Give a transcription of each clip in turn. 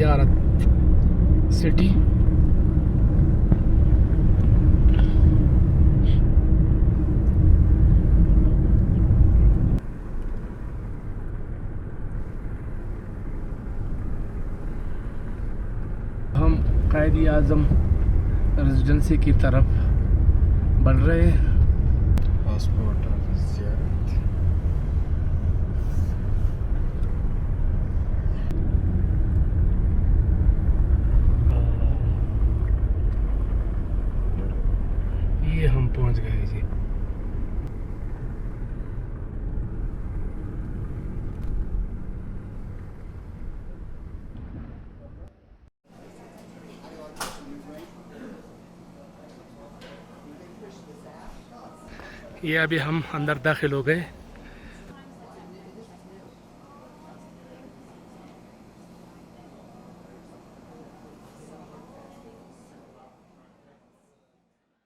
ज़ियारत सिटी। हम कायद आज़म रेजिडेंसी की तरफ बढ़ रहे हैं। पासपोर्ट ऑफिस ज़ियारत। ये हम पहुंच गए जी। ये अभी हम अंदर दाखिल हो गए।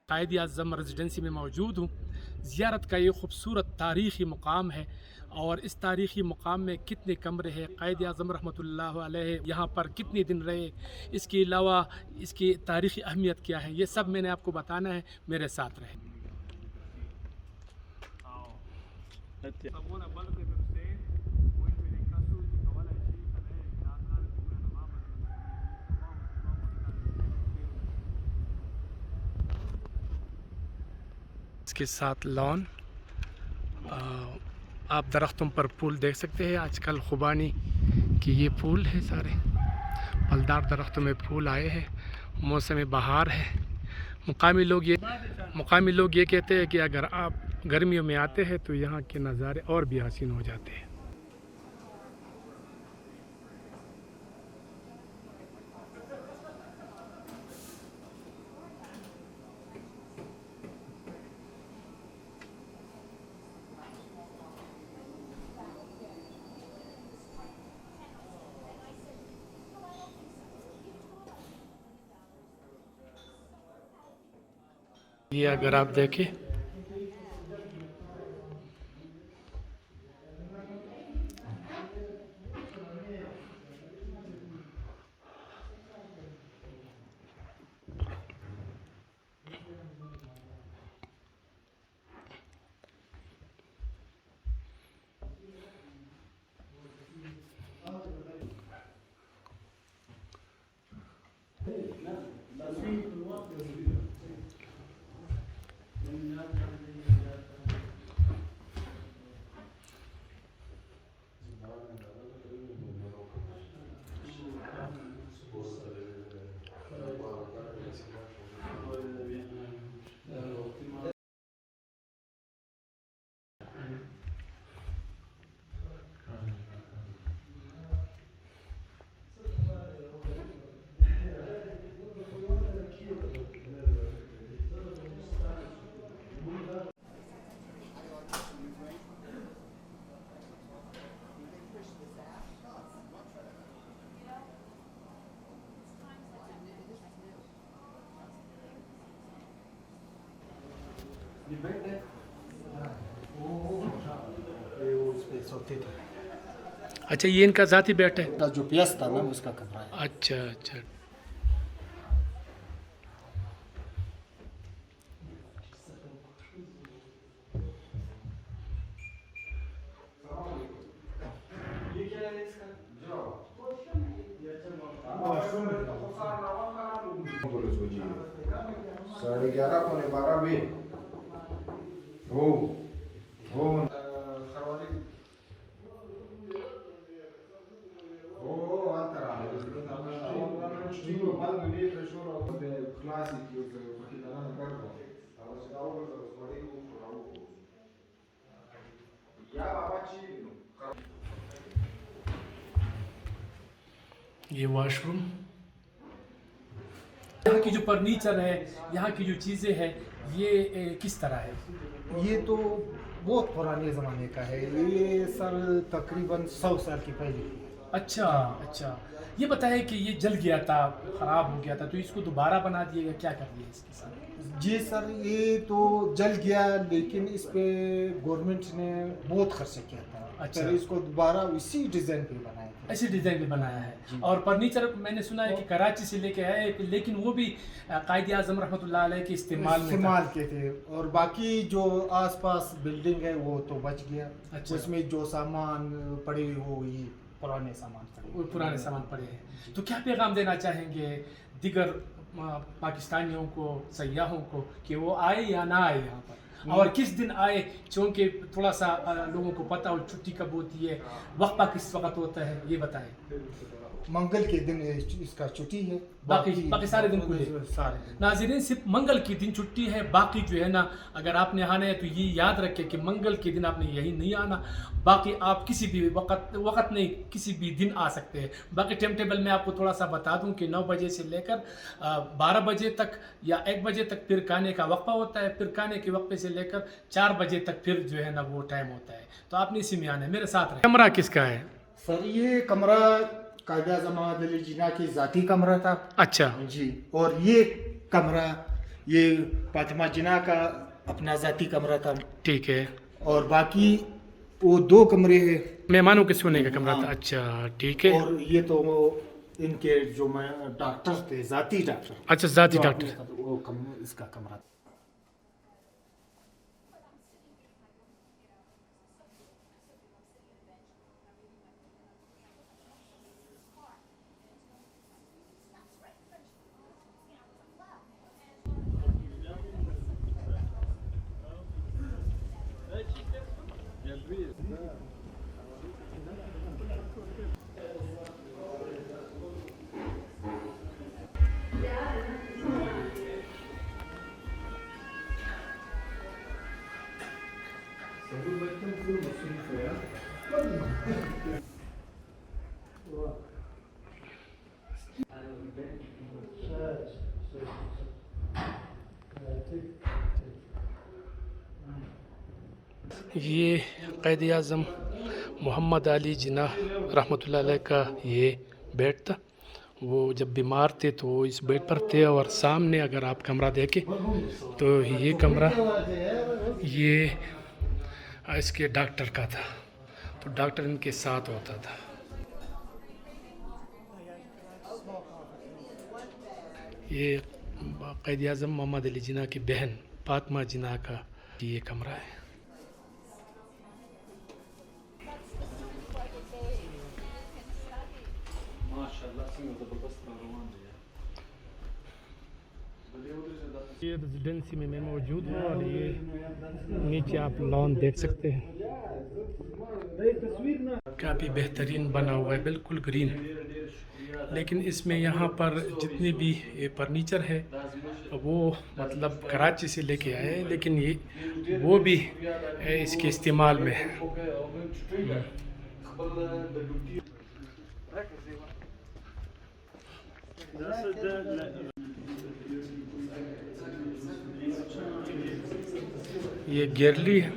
कायद आज़म रेजिडेंसी में मौजूद हूँ। ज़ियारत का ये खूबसूरत तारीख़ी मुकाम है और इस तारीख़ी मुकाम में कितने कमरे हैं, कायद आज़म रहमतुल्लाह अलैह यहाँ पर कितने दिन रहे, इसके अलावा इसकी तारीख़ी अहमियत क्या है, ये सब मैंने आपको बताना है। मेरे साथ रहे। इसके साथ लॉन, आप दरख्तों पर फूल देख सकते हैं। आजकल खुबानी की ये फूल है, सारे फलदार दरख्तों में फूल आए हैं। मौसम बहार है। मुकामी लोग ये कहते हैं कि अगर आप गर्मियों में आते हैं तो यहाँ के नज़ारे और भी हसीन हो जाते हैं। ये अगर आप देखें, अच्छा ये इनका ज़ाती बेड है। जो पियास था ना उसका कमरा है। अच्छा अच्छा। साढ़े 11 पौने 12 में हो ये वॉशरूम। यहाँ की जो फर्नीचर है, यहाँ की जो चीज़ें हैं, ये किस तरह है? ये तो बहुत पुराने ज़माने का है। ये सर तकरीबन 100 साल की पहले की है। अच्छा अच्छा। ये बताया कि ये जल गया था, ख़राब हो गया था, तो इसको दोबारा बना दिएगा, क्या कर दिया इसके साथ? जी सर, ये तो जल गया, लेकिन इस पे गवर्नमेंट ने बहुत खर्च किया था। अच्छा। फिर इसको दोबारा उसी डिजाइन पे बनाए थे। ऐसे डिज़ाइन भी बनाया है। और फर्नीचर मैंने सुना है कि कराची से लेके आए, लेकिन वो भी कायद आज़म रहमतुल्लाह अलैह के इस्तेमाल में था। इस्तेमाल के थे, और बाकी जो आसपास बिल्डिंग है वो तो बच गया। अच्छा। उसमें जो सामान पड़े वो ये पुराने सामान पड़े। वो पुराने सामान पड़े हैं। तो क्या पैगाम देना चाहेंगे दीगर पाकिस्तानियों को, सयाहों को, कि वो आए या ना आए यहाँ पर, और किस दिन आए, क्योंकि थोड़ा सा लोगों को पता हो छुट्टी कब होती है, वक्फा किस वक्त होता है, ये बताएं। मंगल के दिन इसका छुट्टी है, बाकी सारे दिन खुले। सारे दिन। नाज़रीन, सिर्फ मंगल के दिन छुट्टी है, बाकी जो है ना, अगर आपने आना है तो ये याद रखें कि मंगल के दिन आपने यही नहीं आना, बाकी आप किसी भी वक्त नहीं, किसी भी दिन आ सकते हैं। बाकी टाइम टेबल में आपको थोड़ा सा बता दूं कि 9 बजे से लेकर 12 बजे तक या 1 बजे तक फिर खाने का वक्फा होता है, फिर खाने के वक्फे से लेकर 4 बजे तक फिर जो है ना वो टाइम होता है। तो आपने इसी में आना है, मेरे साथ रहे। कमरा किसका है? सर ये कमरा कायद आज़म मोहम्मद अली जिन्ना की ज़ाती कमरा था। अच्छा जी, और ये कमरा ये फातिमा जिन्ना का अपना ज़ाती कमरा था। ठीक है। और बाकी वो 2 कमरे हैं। मेहमानों के सोने का कमरा था। हाँ। अच्छा ठीक है। और ये तो वो इनके जो डॉक्टर थे, ज़ाती डॉक्टर। अच्छा, ज़ाती जो डॉक्टर। अपने वो इसका कमरा। ये क़ायद आज़म मोहम्मद अली जिन्ना रहमतुल्लाह अलैह का ये बेड था। वो जब बीमार थे तो वो इस बेड पर थे, और सामने अगर आप कमरा देखें तो ये कमरा ये इसके डॉक्टर का था, तो डॉक्टर इनके साथ होता था। ये क़ायद आज़म मोहम्मद अली जिन्ना की बहन फातिमा जिन्ना का ये कमरा है। ये रेजिडेंसी में मैं मौजूद हूँ, और ये नीचे आप लॉन देख सकते हैं, काफ़ी बेहतरीन बना हुआ है, बिल्कुल ग्रीन। लेकिन इसमें यहाँ पर जितने भी ये फर्नीचर है वो मतलब कराची से लेके आए हैं, लेकिन ये वो भी इसके इस्तेमाल में है। ये गेरली है।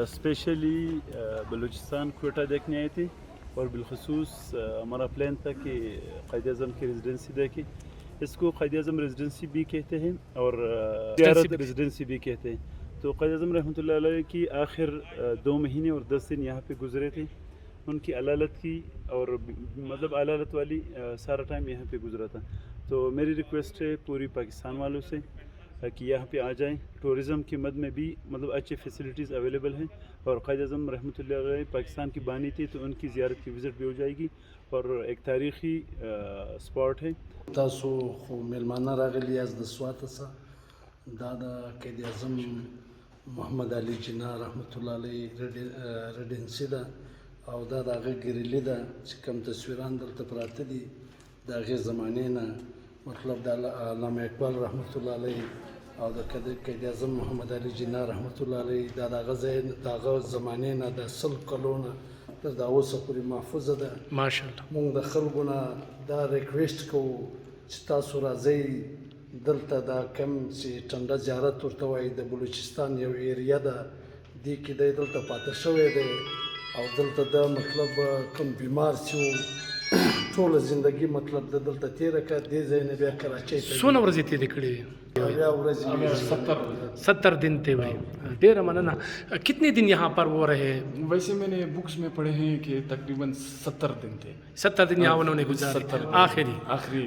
स्पेशली बलूचिस्तान कोटा देखने आए थे, और बिलखसूस हमारा प्लान था कि क़ायद आज़म की रेजिडेंसी देखें। इसको क़ायद आज़म रेजिडेंसी भी कहते हैं और ज़ियारत रेजिडेंसी भी कहते हैं। तो क़ायद आज़म रहमतुल्लाह अलैह की आखिर 2 महीने और 10 दिन यहाँ पे गुजरे थे। उनकी अलालत की और मतलब अलालत वाली सारा टाइम यहाँ पे गुजरा था। तो मेरी रिक्वेस्ट है पूरी पाकिस्तान वालों से कि यहाँ पे आ जाएं। टूरिज़म की मद में भी मतलब अच्छी फैसिलिटीज़ अवेलेबल हैं और क़ायद आज़म रहमतुल्लाह अलैह पाकिस्तान की बानी थी, तो उनकी ज़ियारत की विज़िट भी हो जाएगी और एक तारीख़ी स्पॉट है। تاسو خو میلمانه راغلی یاست د سواته څخه دا د قائد اعظم محمد علي جناح رحمت الله علیه ریډنسي ده او دا د هغه ګریلي ده چې کوم تصویران دلته پراته دي د هغې زمانې نه، مطلب د علامه اقبال رحمت الله علیه او د قائد اعظم محمد علي جناح رحمت الله علیه دا د هغه ځای د هغه زمانې نه د 100 کلو نه تر دا اوسه پورې محفوظه ده. माशाल्लाह مونږ د خلکو نه دا ریکویسټ کوو چې تاسو راځئ دلته دا کم چې ټنډه زیارت ورته وایي د بلوچستان یو ایریا ده، دې کې دی دلته پاتې شوی دی او دلته دا مطلب کوم بیمار چې و ټوله زندگی مطلب د دلته تېره کړه، دې ځای نه بیا کراچۍ ته सोना ورځې تېرې کړې بیا ورځې 70 दिन थे भाई। ढेर मनना कितने दिन यहाँ पर वो रहे? वैसे मैंने बुक्स में पढ़े हैं कि तकरीबन 70 दिन थे। 70 दिन यहाँ उन्होंने गुजारे 70 आखिरी आखिरी